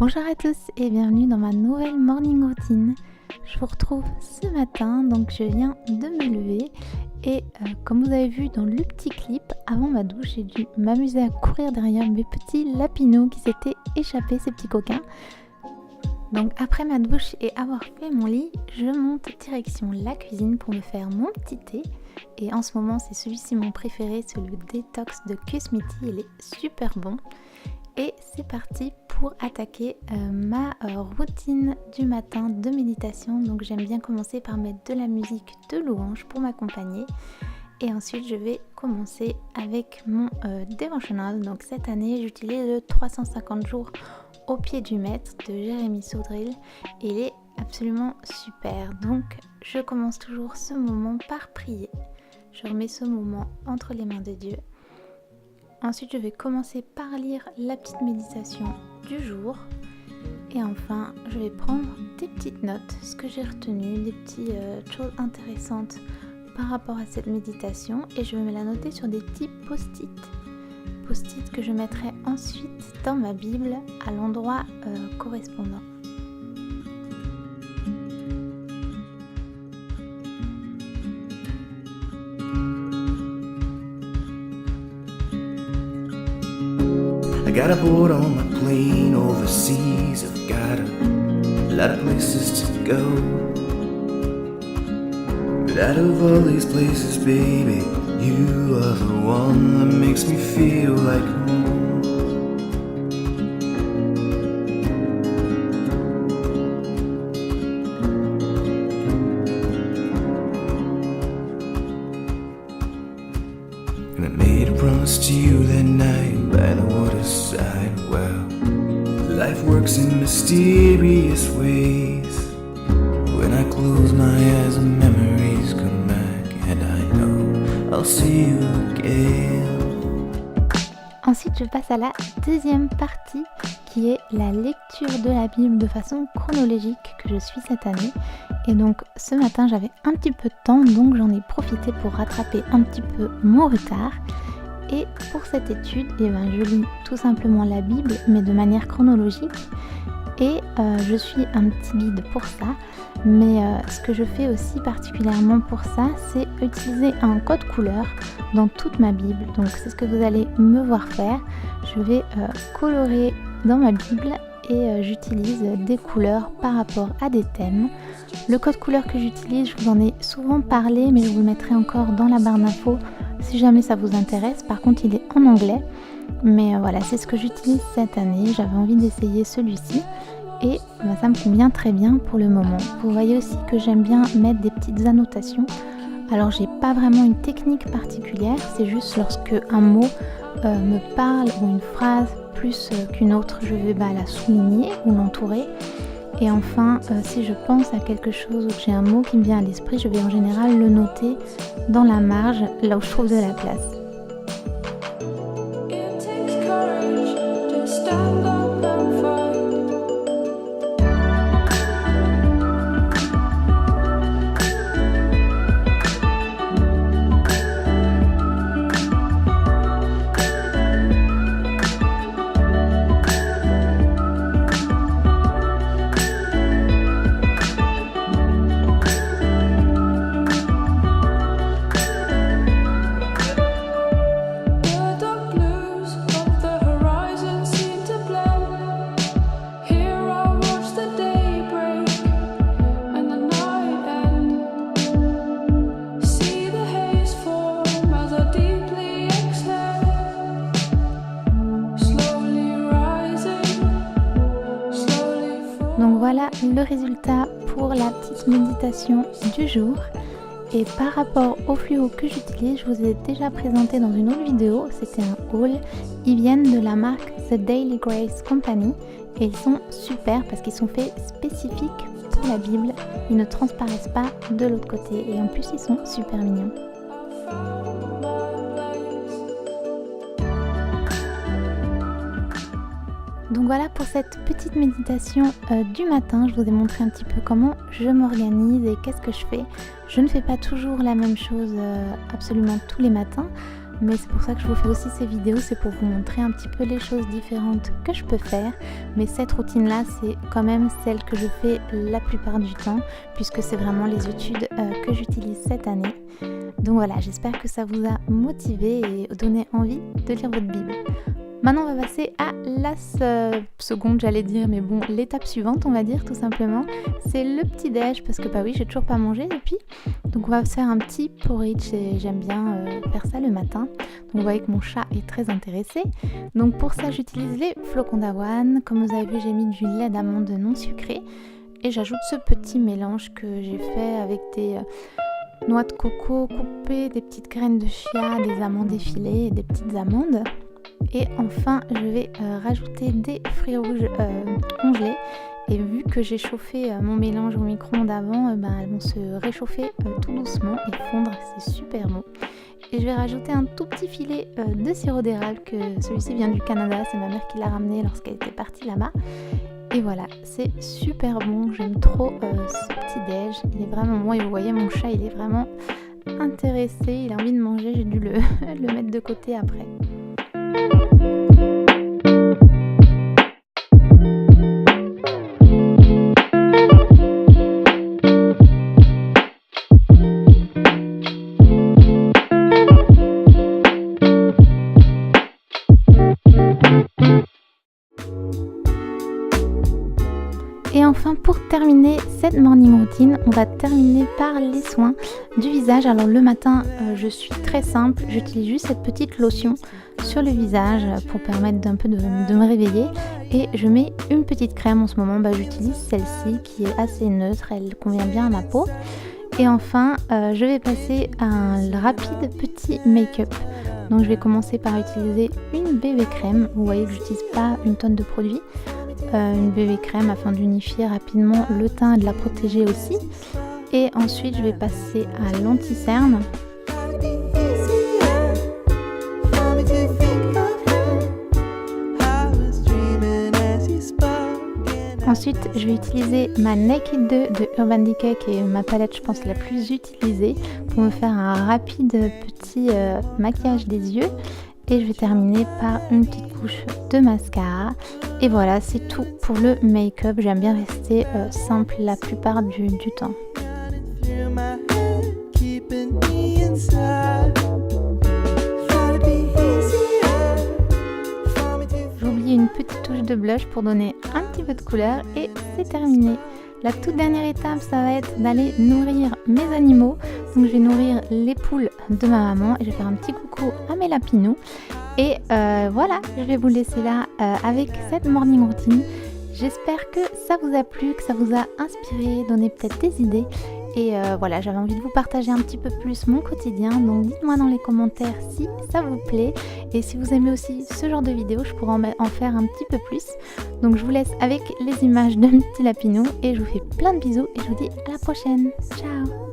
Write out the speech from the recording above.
Bonjour à tous et bienvenue dans ma nouvelle morning routine. Je vous retrouve ce matin, donc je viens de me lever et comme vous avez vu dans le petit clip, avant ma douche, j'ai dû m'amuser à courir derrière mes petits lapinous qui s'étaient échappés, ces petits coquins. Donc après ma douche et avoir fait mon lit, je monte direction la cuisine pour me faire mon petit thé. Et en ce moment, c'est celui-ci mon préféré, c'est le détox de Kusmiti, il est super bon. Et c'est parti pour attaquer ma routine du matin de méditation. Donc j'aime bien commencer par mettre de la musique de louange pour m'accompagner. Et ensuite je vais commencer avec mon devotional. Donc cette année j'utilise le 350 jours au pied du maître de Jérémy Saudril. Il est absolument super. Donc je commence toujours ce moment par prier. Je remets ce moment entre les mains de Dieu. Ensuite, je vais commencer par lire la petite méditation du jour. Et enfin, je vais prendre des petites notes, ce que j'ai retenu, des petites choses intéressantes par rapport à cette méditation. Et je vais me la noter sur des petits post-it. Post-it que je mettrai ensuite dans ma Bible à l'endroit correspondant. I got a board on my plane overseas. I've got a lot of places to go. But out of all these places, baby, you are the one that makes me feel like home. And I made a promise to you that night by the waterside. Well, life works in mysterious ways. When I close my eyes, the memories come back, and I know I'll see you again. Ensuite, je passe à la deuxième partie qui est la lecture de la Bible de façon chronologique que je suis cette année. Et donc ce matin, j'avais un petit peu de temps, donc j'en ai profité pour rattraper un petit peu mon retard. Et pour cette étude, je lis tout simplement la Bible, mais de manière chronologique. Et je suis un petit guide pour ça. Mais ce que je fais aussi particulièrement pour ça, c'est utiliser un code couleur dans toute ma Bible. Donc c'est ce que vous allez me voir faire. Je vais colorer dans ma Bible et j'utilise des couleurs par rapport à des thèmes. Le code couleur que j'utilise, je vous en ai souvent parlé, mais je vous le mettrai encore dans la barre d'infos si jamais ça vous intéresse. Par contre, il est en anglais. Mais voilà, c'est ce que j'utilise cette année. J'avais envie d'essayer celui-ci. Et ça me convient très bien pour le moment. Vous voyez aussi que j'aime bien mettre des petites annotations. Alors j'ai pas vraiment une technique particulière, c'est juste lorsque un mot me parle ou une phrase plus qu'une autre, je vais la souligner ou l'entourer. Et enfin, si je pense à quelque chose ou que j'ai un mot qui me vient à l'esprit, je vais en général le noter dans la marge, là où je trouve de la place. Donc voilà le résultat pour la petite méditation du jour. Et par rapport aux fluos que j'utilise, je vous ai déjà présenté dans une autre vidéo, c'était un haul. Ils viennent de la marque The Daily Grace Company et ils sont super parce qu'ils sont faits spécifiques pour la Bible. Ils ne transparaissent pas de l'autre côté et en plus ils sont super mignons. Donc voilà pour cette petite méditation du matin. Je vous ai montré un petit peu comment je m'organise et qu'est-ce que je fais. Je ne fais pas toujours la même chose absolument tous les matins. mais c'est pour ça que je vous fais aussi ces vidéos, c'est pour vous montrer un petit peu les choses différentes que je peux faire. Mais cette routine là, c'est quand même celle que je fais la plupart du temps, puisque c'est vraiment les études que j'utilise cette année. Donc voilà, j'espère que ça vous a motivé et donné envie de lire votre Bible. Maintenant, on va passer à la seconde, j'allais dire, mais bon, l'étape suivante, on va dire tout simplement, c'est le petit-déj, parce que bah oui, j'ai toujours pas mangé depuis. Donc on va se faire un petit porridge, et j'aime bien faire ça le matin. Donc vous voyez que mon chat est très intéressé. Donc pour ça, j'utilise les flocons d'avoine. Comme vous avez vu, j'ai mis du lait d'amande non sucré. Et j'ajoute ce petit mélange que j'ai fait avec des noix de coco coupées, des petites graines de chia, des amandes effilées et des petites amandes. Et enfin, je vais rajouter des fruits rouges congelés. Et vu que j'ai chauffé mon mélange au micro-ondes avant, elles vont se réchauffer tout doucement et fondre, c'est super bon. Et je vais rajouter un tout petit filet de sirop d'érable, que celui-ci vient du Canada, c'est ma mère qui l'a ramené lorsqu'elle était partie là-bas. Et voilà, c'est super bon, j'aime trop ce petit déj, il est vraiment bon et vous voyez mon chat il est vraiment intéressé, il a envie de manger, j'ai dû le mettre de côté après. Et enfin, pour terminer cette morning routine, on va terminer par les soins du visage. Alors le matin, je suis très simple, j'utilise juste cette petite lotion sur le visage pour permettre d'un peu de me réveiller. Et je mets une petite crème en ce moment, j'utilise celle-ci qui est assez neutre, elle convient bien à ma peau. Et enfin, je vais passer à un rapide petit make-up. Donc je vais commencer par utiliser une BB crème. Vous voyez que j'utilise pas une tonne de produits. Une BB crème afin d'unifier rapidement le teint et de la protéger aussi. Et ensuite je vais passer à l'anti-cerne. Ensuite je vais utiliser ma Naked 2 de Urban Decay qui est ma palette je pense la plus utilisée pour me faire un rapide petit maquillage des yeux. Et je vais terminer par une petite couche de mascara. Et voilà, c'est tout pour le make-up. J'aime bien rester simple la plupart du temps. J'oublie une petite touche de blush pour donner un petit peu de couleur et c'est terminé. La toute dernière étape, ça va être d'aller nourrir mes animaux. Donc je vais nourrir les poules de ma maman et je vais faire un petit coucou à mes lapinous. Et voilà, je vais vous laisser là avec cette morning routine. J'espère que ça vous a plu, que ça vous a inspiré, donné peut-être des idées. Et voilà, j'avais envie de vous partager un petit peu plus mon quotidien. Donc dites-moi dans les commentaires si ça vous plaît. Et si vous aimez aussi ce genre de vidéo, je pourrais en faire un petit peu plus. Donc je vous laisse avec les images de mes petits lapinous. Et je vous fais plein de bisous et je vous dis à la prochaine. Ciao!